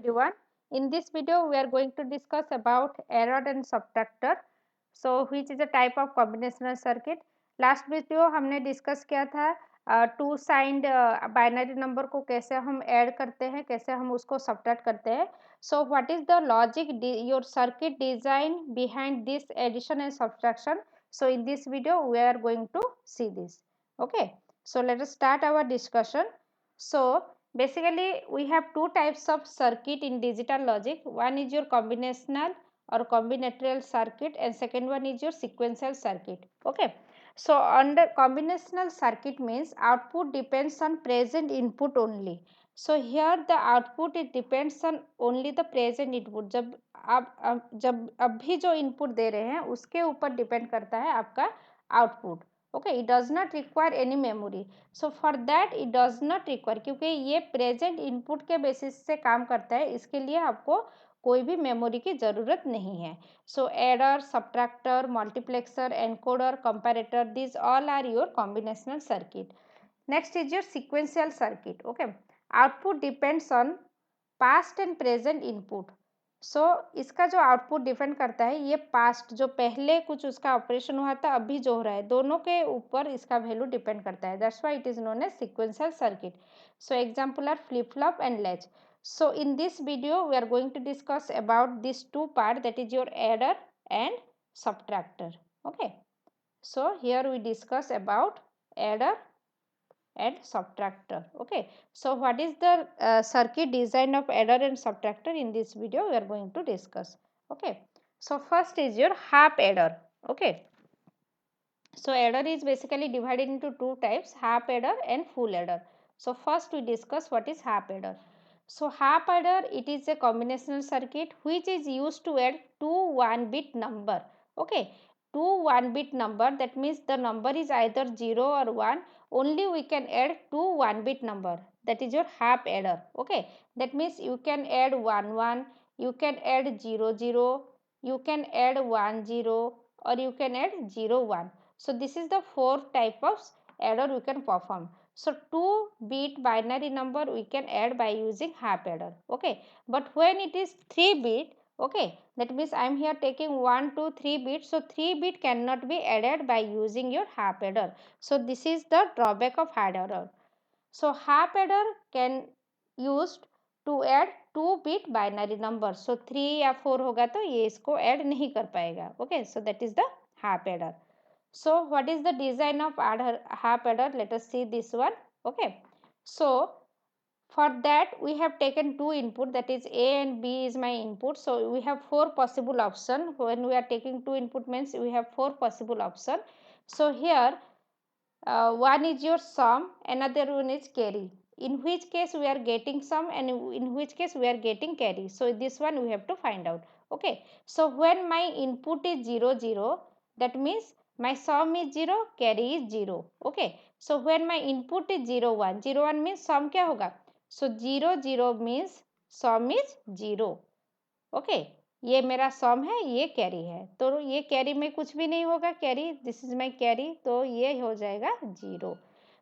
everyone. In this video, we are going to discuss about error and subtractor. So, which is a type of combinational circuit. Last video हमने discuss किया था to signed binary number को कैसे हम add करते हैं, कैसे हम उसको subtract करते हैं. So, what is the logic your circuit design behind this addition and subtraction? So, in this video, we are going to see this. Okay. So, let us start our discussion. So, basically, we have two types of circuit in digital logic. One is your combinational or combinatorial circuit and second one is your sequential circuit. Okay. So, under combinational circuit means output depends on present input only. So, here the output it depends on only the present input. जब आप जब अभी जो input दे रहे हैं उसके ऊपर depend करता है आपका output. Okay, it does not require any memory. So for that it does not require, क्योंकि ये present input के basis से काम करता है, इसके लिए आपको कोई भी memory की ज़रूरत नहीं है. So adder, subtractor, multiplexer, encoder, comparator, these all are your combinational circuit. Next is your sequential circuit. Okay, output depends on past and present input. सो इसका जो आउटपुट डिपेंड करता है ये पास्ट जो पहले कुछ उसका ऑपरेशन हुआ था अभी जो हो रहा है दोनों के ऊपर इसका वैल्यू डिपेंड करता है. That's why it is known as sequential circuit. So example are flip flop and latch. So in this video we are going to discuss about these two part, that is your adder and subtractor. Okay, so here we discuss about adder and subtractor. Okay, so what is the circuit design of adder and subtractor? In this video we are going to discuss. Okay, so first is your half adder. Okay, so adder is basically divided into two types, half adder and full adder. So first we discuss what is half adder. So half adder, it is a combinational circuit which is used to add two 1-bit number. Okay, two 1-bit number, that means the number is either 0 or 1, only we can add two 1-bit number, that is your half adder. Okay, that means you can add 1 1, you can add 0 0, you can add 1 0, or you can add 0 1. So this is the fourth type of adder we can perform. So 2-bit binary number we can add by using half adder. Okay, but when it is 3-bit, okay, that means I am here taking 1 2 3 bits, so 3-bit cannot be added by using your half adder. So this is the drawback of half adder. So half adder can used to add 2-bit binary number. So 3 या 4 होगा तो ये इसको add नहीं कर पाएगा. Okay, so that is the half adder. So what is the design of half adder? Let us see this one. Okay, so for that we have taken two input, that is A and B is my input. So we have four possible option. When we are taking two input means we have four possible option. So here one is your sum, another one is carry. In which case we are getting sum and in which case we are getting carry. So this one we have to find out. Okay, so when my input is 0 0, that means my sum is 0, carry is 0. Okay, so when my input is 0 1, 0 1 means sum क्या होगा? So 0 0 means sum is 0. Okay, ये मेरा सम है, ये carry है, तो ये carry में कुछ भी नहीं होगा, carry this is my carry, तो ये हो जाएगा 0.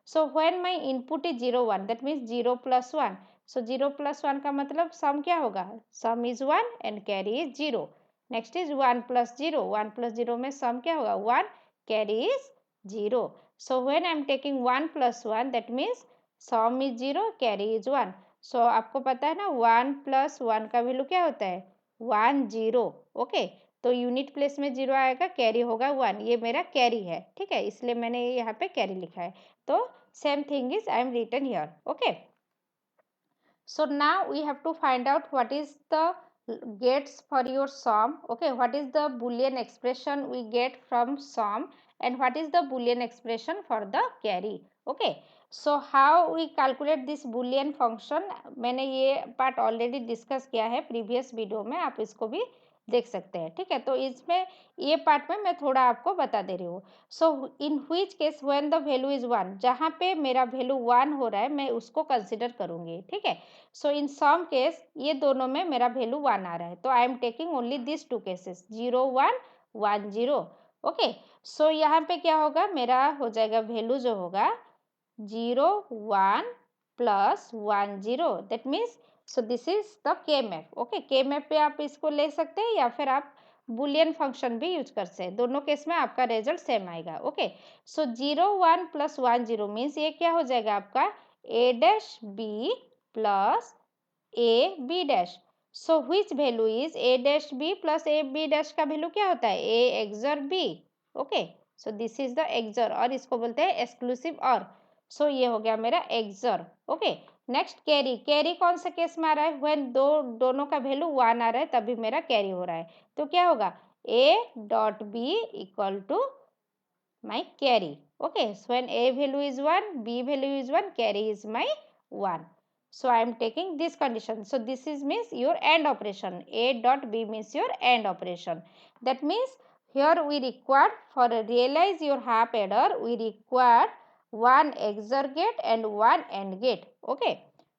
So when my input is 0 1, that means 0 + 1. सो 0 + 1 का मतलब सम क्या होगा? सम is 1 and carry is 0. Next is 1 + 0, 1 + 0 में सम क्या होगा? 1, carry is 0. So when I am taking 1 + 1, that means some is 0, carry is 1. सो आपको पता है ना 1 + 1 का वैल्यू क्या होता है? 1 0. ओके, तो यूनिट प्लेस में 0 आएगा, कैरी होगा 1. ये मेरा कैरी है, ठीक है, इसलिए मैंने यहाँ पे कैरी लिखा है. तो same thing is I am written here. Okay, so now we have to find out what is the gets for your sum. Okay, what is the boolean expression we get from sum and what is the boolean expression for the carry. Okay, so how we calculate this boolean function, मैंने ये part already discuss किया है previous video में, आप इसको भी देख सकते हैं. ठीक है, तो इसमें ये पार्ट में मैं थोड़ा आपको बता दे रही हूँ. So in which case when the value is 1, जहाँ पे मेरा वैल्यू 1 हो रहा है मैं उसको कंसिडर करूँगी. ठीक है, सो इन सम केस ये दोनों में मेरा वैल्यू 1 आ रहा है, तो I am taking only this two cases 0 1 1 0. Okay, so यहाँ पे क्या होगा, मेरा हो जाएगा वैल्यू जो होगा 0 1 + 1 0, that means so this is the के मैप। ओके, के मैप पे आप इसको ले सकते हैं या फिर आप बुलियन फंक्शन भी यूज कर सकते हैं, दोनों केस में आपका रिजल्ट सेम आएगा। ओके, सो 0 1 प्लस 1 0 मीन्स ये क्या हो जाएगा आपका a dash b plus a b dash. So which value is a dash b plus a b dash का वैल्यू क्या होता है a XOR b। Okay, so this is the XOR और इसको बोलते हैं एक्सक्लूसिव और। सो ये हो गया मेरा XOR. Okay, next carry. Carry कौन सा केस में आ रहा है व्हेन दोनों का वैल्यू 1 आ रहा है तभी मेरा कैरी हो रहा है। तो क्या होगा a dot b equal to my carry। Okay, so when a value is 1, b value is 1, carry is my 1. So I am taking this condition. So this is means your AND operation. A dot b means your AND operation. That means here we require for realize your half adder we require one XOR gate and one AND gate. Okay,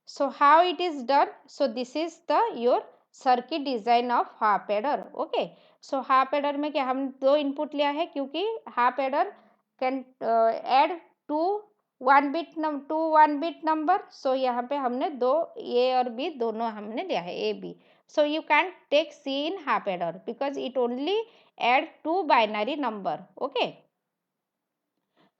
so how it is done? So this is the your circuit design of half adder. Okay, so half adder में क्या हम दो input लिया है क्योंकि half adder can add two one bit number. So यहाँ पे हमने दो ए और बी दोनों हमने लिया है A B. So you can take C in half adder because it only add to binary number. Okay,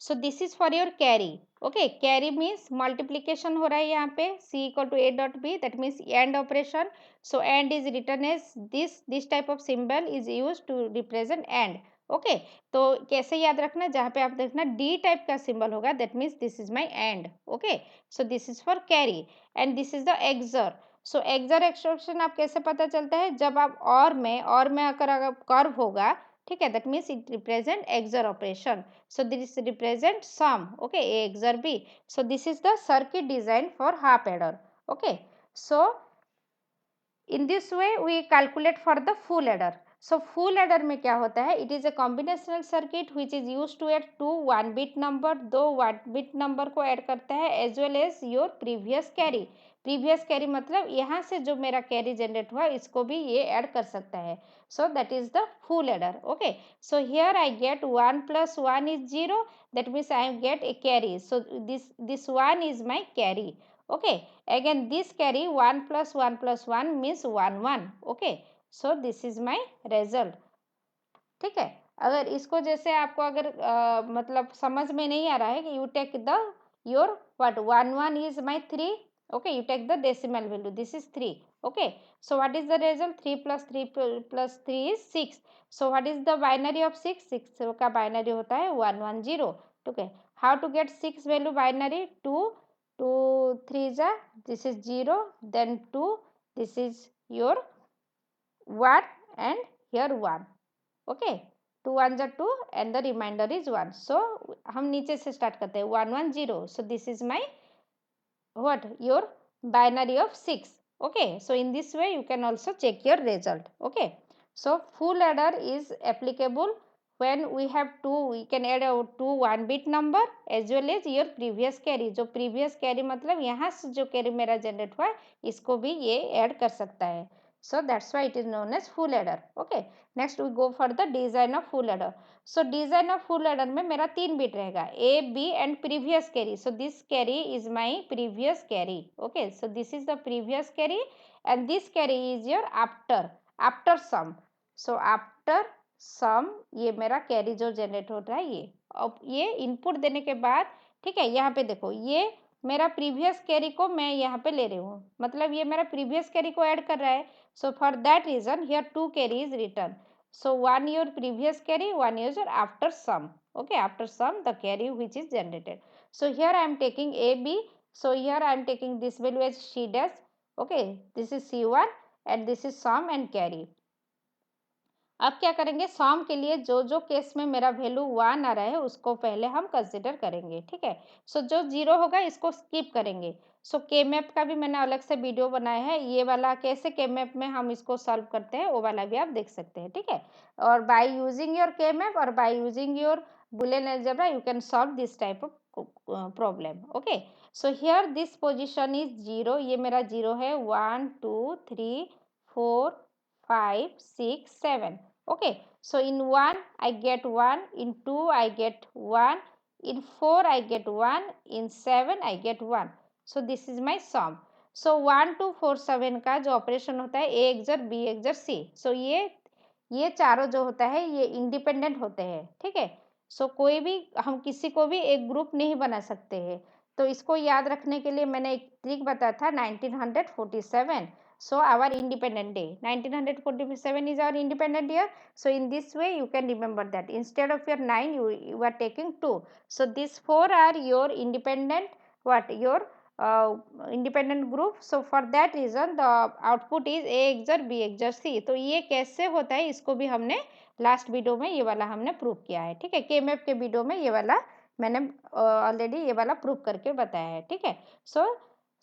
so this is for your carry. Okay, carry means multiplication हो रहा है यहाँ पे c equal to a dot b that means and operation. So and is return as this type of symbol is use to represent and. Okay, तो कैसे याद रखना जहाँ पे आप देखना डी टाइप का सिंबल होगा that means this is my AND. Okay, so this is for carry and this is the XOR. So XOR expression आप कैसे पता चलता है जब आप और में अगर कर्व होगा, ठीक है, that means it represent XOR operation. So this represent sum. Okay, a XOR b. So this is the circuit design for half adder. Okay, so in this way we calculate for the full adder. So full adder में क्या होता है, it is a combinational circuit which is used to add two 1 bit number, दो 1 bit number को add करता है as well as your previous carry. Previous carry मतलब यहाँ से जो मेरा कैरी जनरेट हुआ इसको भी ये ऐड कर सकता है। So that is the full adder. Okay, so here I get 1 plus 1 is 0 that means I get A carry. So this 1 is my carry. Okay, again this carry 1 plus 1 means 1 1. Okay, so this is my result. ठीक है, अगर इसको जैसे आपको अगर मतलब समझ में नहीं आ रहा है कि you take the your what 1 1 is my 3। Okay, you take the decimal value this is 3। Okay, so what is the result 3 plus 3 is 6। So what is the binary of 6? 6 का बाइनरी होता है 1 1 0। Okay, how to get 6 value binary 2 2 3 जा this is 0 then 2 this is your 1 and here 1। okay, 2 1 जा 2 and the remainder is 1। so हम नीचे से start करते हैं 1 1 0। so this is my what your binary of 6। okay, so in this way you can also check your result। okay, so full adder is applicable when we have two, we can add a two 1 bit number as well as your previous carry। जो previous carry मतलब यहाँ से जो carry मेरा generate हुआ है इसको भी ये ऐड कर सकता है। so that's why it is known as full adder। okay, next we go for the design of full adder। so design of full adder में मेरा 3 बिट रहेगा a b and previous carry। so this carry is my previous carry। okay, so this is the previous carry and this carry is your after sum। so after सम ये मेरा carry जो generate हो रहा है ये अब ये इनपुट देने के बाद, ठीक है, यहाँ पे देखो ये मेरा प्रीवियस कैरी को मैं यहाँ पे ले रही हूँ मतलब ये मेरा प्रीवियस कैरी को ऐड कर रहा है। So for that reason here to carry is return. So one your previous carry one your after sum. Okay, after sum the carry which is generated. So here I am taking A B. So here I am taking this value as C dash. Okay, this is C1 and this is sum and carry. अब क्या करेंगे सम के लिए जो जो case में मेरा value 1 आ रहा है उसको पहले हम कंसिडर करेंगे। ठीक है, सो जो 0 होगा इसको स्किप करेंगे। सो के मैप का भी मैंने अलग से वीडियो बनाया है, ये वाला कैसे के मैप में हम इसको सॉल्व करते हैं वो वाला भी आप देख सकते हैं। ठीक है, और बाय यूजिंग योर के मैप और by using your Boolean algebra you can solve this type of problem. Okay, so here this position is 0, ये मेरा 0 है 1 2 3 4 5 6 7। okay, so in 1 I get 1, in 2 I get 1, in 4 I get 1, in 7 I get 1। so this is my sum। सो 1 2 4 7 का जो operation होता है ए XOR B XOR सी, so ये चारों जो होता है ये इंडिपेंडेंट होते हैं, ठीक है। सो कोई भी हम किसी को भी एक ग्रुप नहीं बना सकते हैं। तो इसको याद रखने के लिए मैंने एक ट्रिक बताया था 1947, so our independent day 1947 is our independent year. So in this way you can remember that instead of your 9 you are taking 2, so these 4 are your independent, what your independent group. So for that reason the output is a XOR B XOR C. तो ये कैसे होता है इसको भी हमने last video में ये वाला हमने प्रूव किया है, ठीक है। केएमएफ के वीडियो में ये वाला मैंने ऑलरेडी ये वाला प्रूव करके बताया है, ठीक है।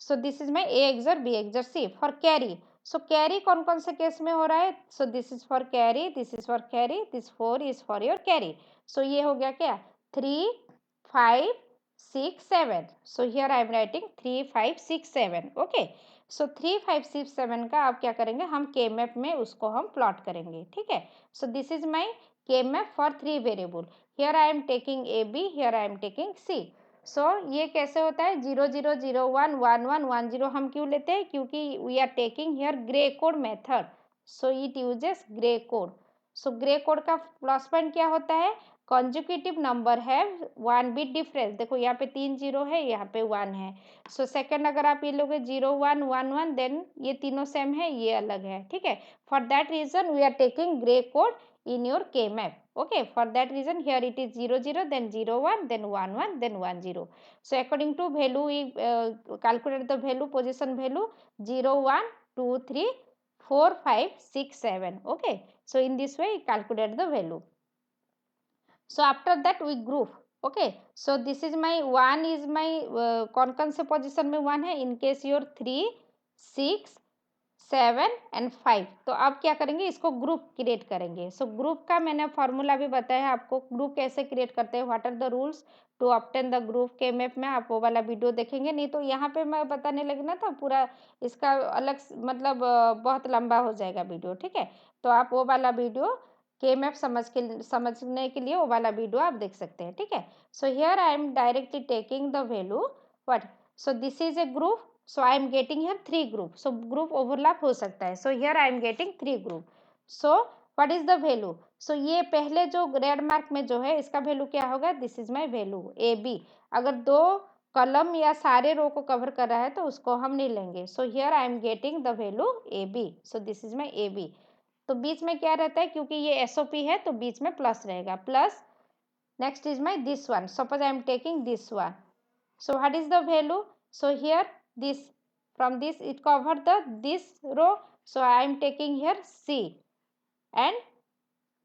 So this is my A XOR B XOR C for carry. So carry कौन कौन से केस में हो रहा है? So this is for carry, this is for carry, this 4 is for your carry. So ये हो गया क्या 3 5 6 7। So here I am writing 3 5 6 7, okay. So 3 5 6 7 का आप क्या करेंगे, हम के मैप में उसको हम प्लॉट करेंगे, ठीक है। So this is my K map for 3 variable. Here I am taking A B, here I am taking C. So ये कैसे होता है 0 0 0 1 1 1 1 0 हम क्यों लेते हैं? क्योंकि we are taking here gray code method, so it uses gray code. So gray code का प्लस पॉइंट क्या होता है? कॉन्जुकेटिव नंबर है 1 बिट डिफरेंस। देखो यहाँ पे 3 जीरो है, यहाँ पे 1 है। सो सेकंड अगर आप ये लोगे 0 1 1 1, देन ये तीनों सेम है, ये अलग है, ठीक है। For that reason we are taking gray code in your K map. Okay, for that reason here it is 0 0, then 0 1, then 1 1, then 1 0. So according to value we calculate the value, position value 0 1 2 3 4 5 6 7. Okay, so in this way calculate the value. So after that we group. Okay, so this is my 1 is my कौन से position में 1 है? In case your 3 6 7 and 5। तो अब क्या करेंगे, इसको group create करेंगे। सो ग्रुप का मैंने फॉर्मूला भी बताया है आपको, ग्रुप कैसे क्रिएट करते हैं, what are the rules to obtain the group. K map में आप वो वाला वीडियो देखेंगे, नहीं तो यहाँ पे मैं बताने लगी ना तो पूरा इसका अलग मतलब बहुत लंबा हो जाएगा वीडियो, ठीक है। तो आप वो वाला वीडियो के मैप समझने के लिए वो वाला वीडियो आप देख सकते हैं, ठीक है। So here I am directly taking the value what, so this is a group, so I am getting here 3 group, so group overlap हो सकता है। so here I am getting 3 group, so what is the value? so ये पहले जो red mark में जो है इसका वैल्यू क्या होगा? This is my value A B. अगर दो कॉलम या सारे रो को कवर कर रहा है तो उसको हम नहीं लेंगे। So here I am getting the value A B, so this is my A B. तो बीच में क्या रहता है, क्योंकि ये एसओपी है तो बीच में प्लस रहेगा, plus next is my this one, suppose I am taking this one. so what is the value? so here this, from this it cover the this row, so I am taking here C and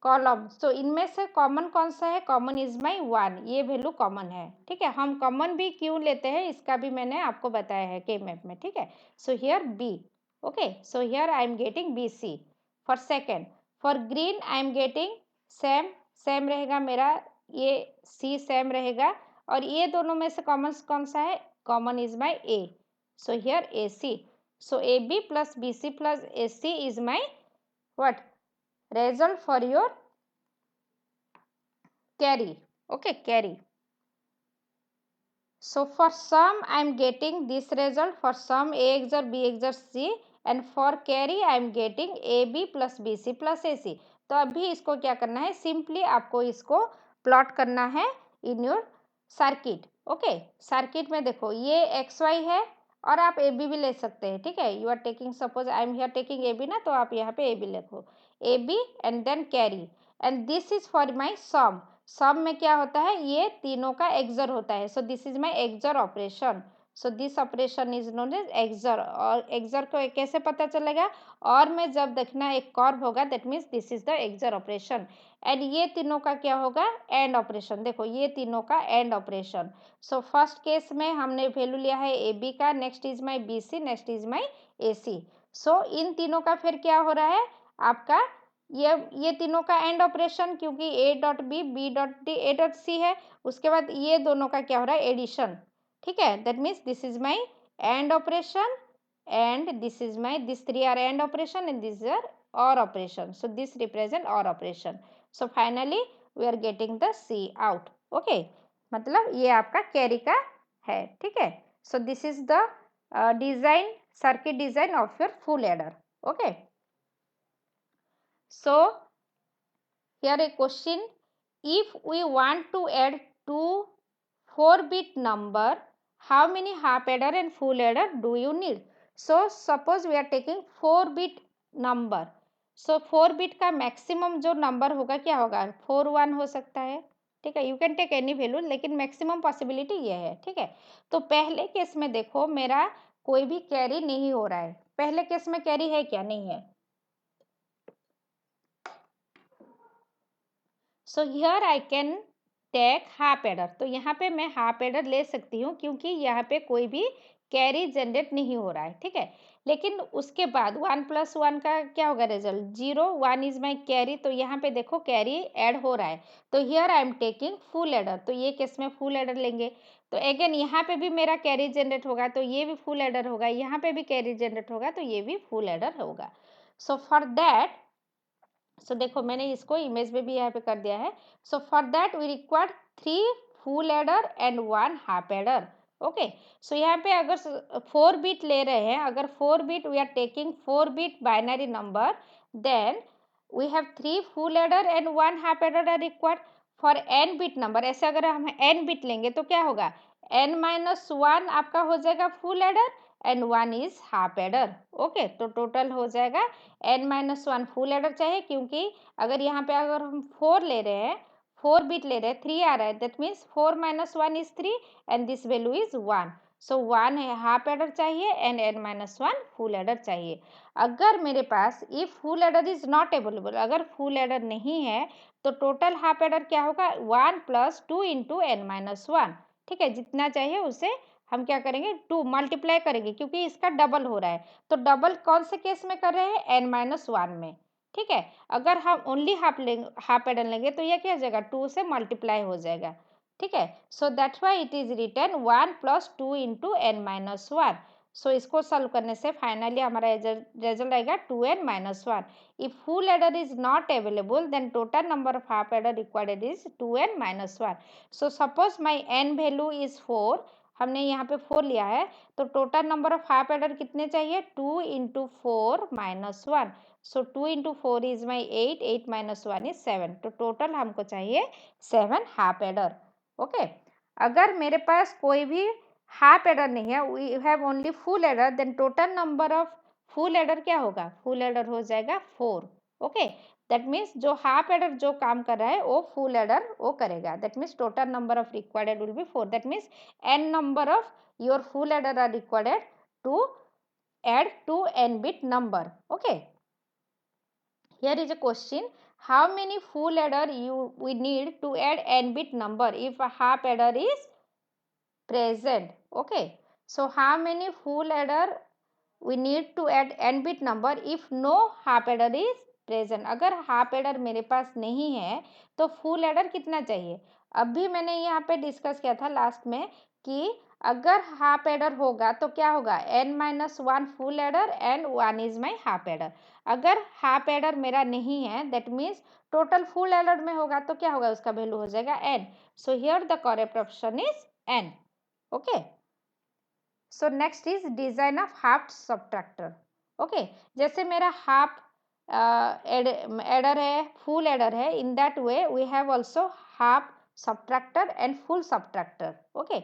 column. So इनमें से common कौन सा है? Common is माई 1, ये value common है, ठीक है। हम कॉमन भी क्यों लेते हैं इसका भी मैंने आपको बताया है के मैप में, ठीक है। So here B, okay, so here I am getting B C for second. For green I am getting same रहेगा मेरा, ये सी सेम रहेगा, और ये दोनों में से कॉमन कौन सा है? Common is my A, so here A C. So A B plus B C plus A C is my what result for your carry, okay, carry. So for sum I am getting this result, for sum a XOR b XOR c, and for carry I am getting ab plus bc plus ac. तो अभी इसको क्या करना है, simply आपको इसको plot करना है in your circuit, okay. Circuit में देखो ये एक्स वाई है और आप ए बी भी ले सकते हैं, ठीक है। You are taking, suppose I am here taking A B ना, तो आप यहाँ पे ए बी लिखो, A B and then carry, and this is for my sum. Sum में क्या होता है, ये तीनों का एक्सर होता है, so this is my XOR operation. So this operation is known as XOR. और एक्सर को कैसे पता चलेगा? और में जब देखना एक कर्व होगा, that means this is the XOR operation. And ये तीनों का क्या होगा? AND operation. देखो ये तीनों का and operation. So first case में हमने वैल्यू लिया है ए बी का, next is my B C, next is my A C. So इन तीनों का फिर क्या हो रहा है आपका, ये तीनों का एंड ऑपरेशन, क्योंकि A dot B dot D A dot C है। उसके बाद ये दोनों का क्या हो रहा है? एडिशन, ठीक है। That means this is my and operation and this is my, this three are and operation and this are or operation, so this represent or operation. So finally we are getting the C out, okay. मतलब ये आपका carry का है, ठीक है। So this is the design circuit design of your full adder. Okay. So here a question, if we want to add two 4-bit number, how many half adder and full adder do you need? So suppose we are taking 4-bit number. So 4-bit का maximum जो number होगा क्या होगा? 41 हो सकता है, ठीक है. You can take any value, लेकिन मैक्सिमम पॉसिबिलिटी ये है, ठीक है. तो पहले केस में देखो मेरा कोई भी कैरी नहीं हो रहा है. पहले केस में कैरी है क्या? नहीं है. So here I can take half adder. तो यहाँ पे मैं हाफ एडर ले सकती हूँ क्योंकि यहाँ पे कोई भी कैरी जनरेट नहीं हो रहा है, ठीक है. लेकिन उसके बाद 1 + 1 का क्या होगा रिजल्ट? 0. 1 is my carry. तो यहाँ पे देखो कैरी ऐड हो रहा है. तो here I am taking full adder. तो ये केस में फुल एडर लेंगे. तो अगेन यहाँ पे भी मेरा कैरी जनरेट होगा, तो ये भी फुल एडर होगा. यहाँ पे भी कैरी जनरेट होगा, तो ये भी फुल एडर होगा. सो फॉर दैट, सो देखो मैंने इसको इमेज में भी यहाँ पे कर दिया है. So for that we require 3 full adder and 1 half adder. Okay. So यहाँ पे अगर 4 बिट ले रहे हैं, अगर 4 bit we are taking 4 bit binary number, then we have 3 full adder and 1 half adder are required. For n bit number, ऐसे अगर हम n बिट लेंगे तो क्या होगा? n-1 आपका हो जाएगा full adder and 1 is half adder. Okay. तो टोटल हो जाएगा n-1 फुल एडर चाहिए, क्योंकि अगर यहाँ पे अगर हम 4 ले रहे हैं, 4 बिट ले रहे हैं, 3 आ रहा है, that means 4 - 1 is 3 and this value is 1. So 1 है हाफ एडर चाहिए एंड n-1 फुल एडर चाहिए. अगर मेरे पास if full adder is not available, अगर फुल एडर नहीं है, तो टोटल हाफ एडर क्या होगा? 1 + 2 × n-1. ठीक है. जितना चाहिए उसे हम क्या करेंगे? 2 मल्टीप्लाई करेंगे, क्योंकि इसका डबल हो रहा है. तो डबल कौन से केस में कर रहे हैं? n-1 में. ठीक है. अगर हम ओनली हाफ एडर लेंगे तो यह क्या हो जाएगा? 2 से मल्टीप्लाई हो जाएगा. ठीक है. So that's why it is written 1 + 2 × n-1. So इसको सॉल्व करने से फाइनली हमारा रिजल्ट आएगा 2n-1. If full adder is not available, then total number of half adder required is 2n-1. So suppose my n value is 4. हमने यहाँ पे 4 लिया है, तो total number of half adder कितने चाहिए? 2 × 4 - 1. So 2 × 4 is my 8. 8 - 1 इज 7. तो total हमको चाहिए 7 हाफ एडर. ओके. अगर मेरे पास कोई भी हाफ एडर नहीं है, we have only full adder, then total number of full adder क्या होगा? फुल एडर हो जाएगा 4. ओके. दैट मीन्स जो हाफ एडर जो काम कर रहा है वो फुल एडर वो करेगा. That means total number of required will be 4. That means n number of your full adder are required to add to n bit number. Okay. Here is a question, how many full adder we need to add n bit number if a half adder is present? Okay. So how many full adder we need to add n bit number if no half adder is present? अगर half adder मेरे पास नहीं है तो full adder कितना चाहिए? अभी मैंने यहाँ पे डिस्कस किया था लास्ट में कि अगर हाफ एडर होगा तो क्या होगा? n-1 full adder and 1 is my half adder. अगर हाफ एडर मेरा नहीं है, that means total full adder में होगा, तो क्या होगा? उसका वैल्यू हो जाएगा n. So here the correct option is n. Okay. So next is design of half subtractor. Okay. जैसे मेरा हाफ एडर है, फुल एडर है, in that way we have also half subtractor and full subtractor. Okay.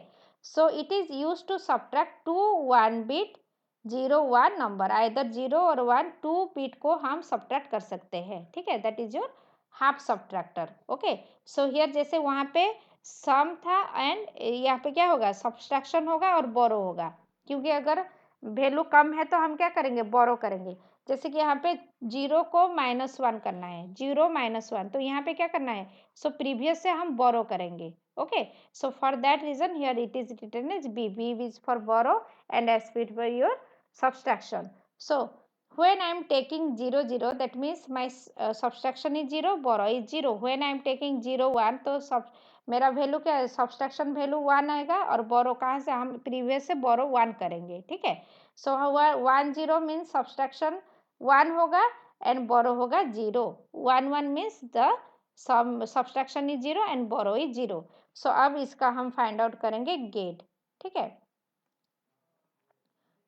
So it is used to subtract two 1 bit 0 1 number, either 0 और 1, 2 bit को हम subtract कर सकते हैं. ठीक है. That is your half subtractor. Okay. So here जैसे वहाँ पे सम था एंड यहाँ पे क्या होगा? सब्सट्रैक्शन होगा और बोरो होगा, क्योंकि अगर वैल्यू कम है तो हम क्या करेंगे? बोरो करेंगे. जैसे कि यहाँ पे 0 को -1 करना है, 0 - 1, तो यहाँ पे क्या करना है? सो प्रीवियस से हम बोरो करेंगे. Okay. So for that reason here it is written as B. B is for borrow and S for your subtraction. So when I am taking 0 0, that means my subtraction is 0, borrow is 0. when I am taking 0 1, तो मेरा value क्या है? Subtraction value 1 आएगा और बोरो कहाँ से? हम previous से बोरो 1 करेंगे. ठीक है. सो 1 0 मीन्स सब्सट्रैक्शन 1 होगा एंड बोरो होगा 0. 1 1 means the subtraction is 0 and borrow is 0. So अब इसका हम फाइंड आउट करेंगे गेट. ठीक है.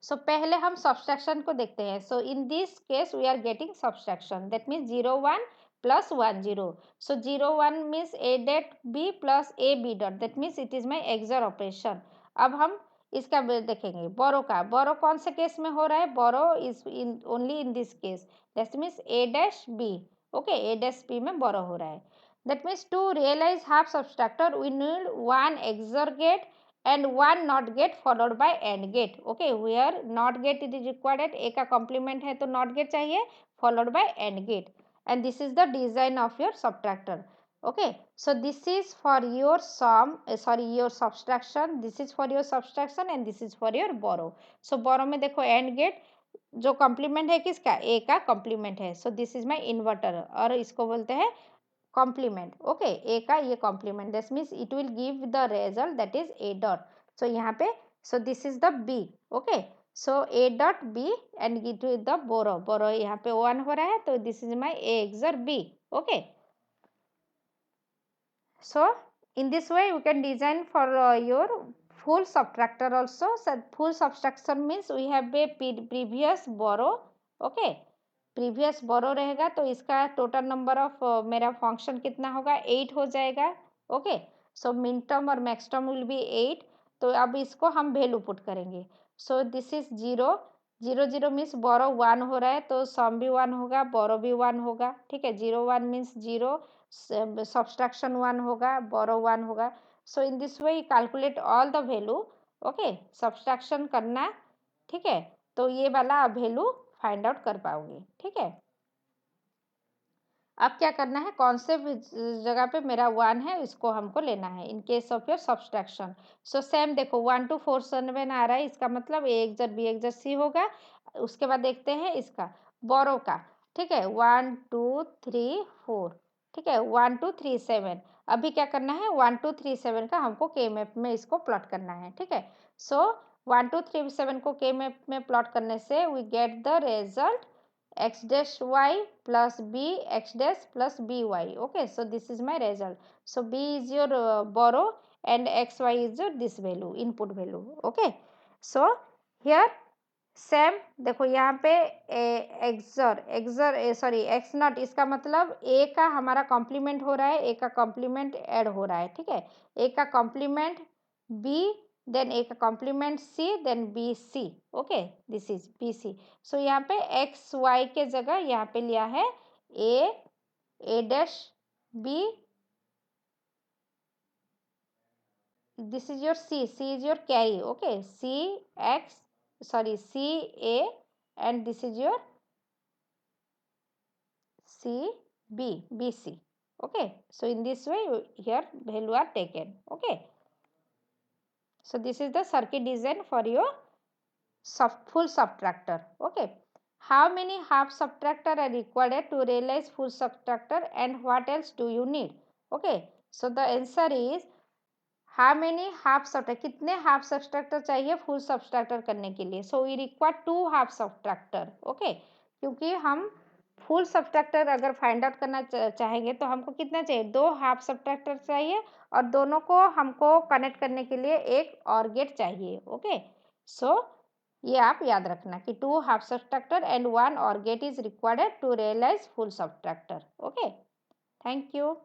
सो पहले हम सब्सट्रैक्शन को देखते हैं. So in this case we are getting subtraction, that means 0 1 plus 1 0. So 0 1 means a dot b plus a b dot, that means it is my XOR operation. अब हम इसका देखेंगे बोरो का. बोरो कौन से केस में हो रहा है? Borrow is in only in this case, that means a dash b. Okay, a dash b में बोरो हो रहा है. That means to realize half subtractor we need one XOR gate and one not get followed by AND gate. Okay, where not gate it is required, a का complement है तो not gate चाहिए followed by AND gate, and this is the design of your subtractor. Okay, so this is for your sum, your subtraction, this is for your subtraction and this is for your borrow. So borrow में देखो AND gate जो complement है किसका? A का complement है. So this is my inverter और इसको बोलते हैं complement. Okay, a का ये complement, this means it will give the result that is a dot. So यहाँ पे so this is the b. Okay, so a dot b and it will the borrow. Borrow यहाँ पे 1 हो रहा है तो this is my a XOR b. Okay, so in this way we can design for your full subtractor also. So full subtraction means we have a previous borrow. Okay, previous borrow रहेगा तो इसका total number of मेरा function कितना होगा? 8 हो जाएगा. Okay, सो min term और max term will be 8. तो अब इसको हम वैल्यू पुट करेंगे. सो दिस इज 0 0 0 मीन्स बोरो 1 हो रहा है तो सम भी 1 होगा, बोरो भी 1 होगा. ठीक है, 0 1 मीन्स 0, सब्सट्रैक्शन 1 होगा, बोरो 1 होगा. So in this way calculate all the value. Okay, subtraction करना. ठीक है, तो ये वाला वैल्यू फाइंड आउट कर पाओगे. ठीक है, अब क्या करना है? कौन से जगह पे मेरा 1 है इसको हमको लेना है in case of your subtraction. So same देखो 1 2 4 7 आ रहा है, इसका मतलब a XOR b XOR c होगा. उसके बाद देखते हैं इसका बोरो का. ठीक है, 1 2 3 4. ठीक है, 1 2 3 7. अभी क्या करना है? 1 2 3 7 का हमको के मैप में इसको प्लॉट करना है. ठीक है, सो 1 2 3 7 को के मैप में प्लॉट करने से we get the result x dash y plus b x dash plus by. Okay, so this is my result. So b is your borrow and xy is your this value, input value. Okay, so here same देखो यहाँ पे एक्सर sorry x not, इसका मतलब ए का हमारा complement हो रहा है, ए का कॉम्प्लीमेंट ऐड हो रहा है. ठीक है, ए का कॉम्प्लीमेंट बी, देन ए का complement C, then B C. Okay, this is B C. So यहाँ पे एक्स वाई के जगह यहाँ पे लिया है A dash B, this is your c is your carry. Okay, c x sorry c a and this is your c b b c. Okay, so in this way here value are taken. Okay, so this is the circuit design for your full subtractor. Okay, how many half subtractor are required to realize full subtractor and what else do you need? Okay, so the answer is how many half subtractor, कितने half subtractor चाहिए full subtractor करने के लिए? So we require 2 half subtractor. Okay, क्योंकि हम full subtractor अगर find out करना चाहेंगे तो हमको कितना चाहिए? 2 हाफ सब्ट्रैक्टर चाहिए और दोनों को हमको कनेक्ट करने के लिए एक और गेट चाहिए. ओके, सो ये आप याद रखना कि 2 half subtractor and 1 or gate is required to realize full subtractor. Okay, thank you.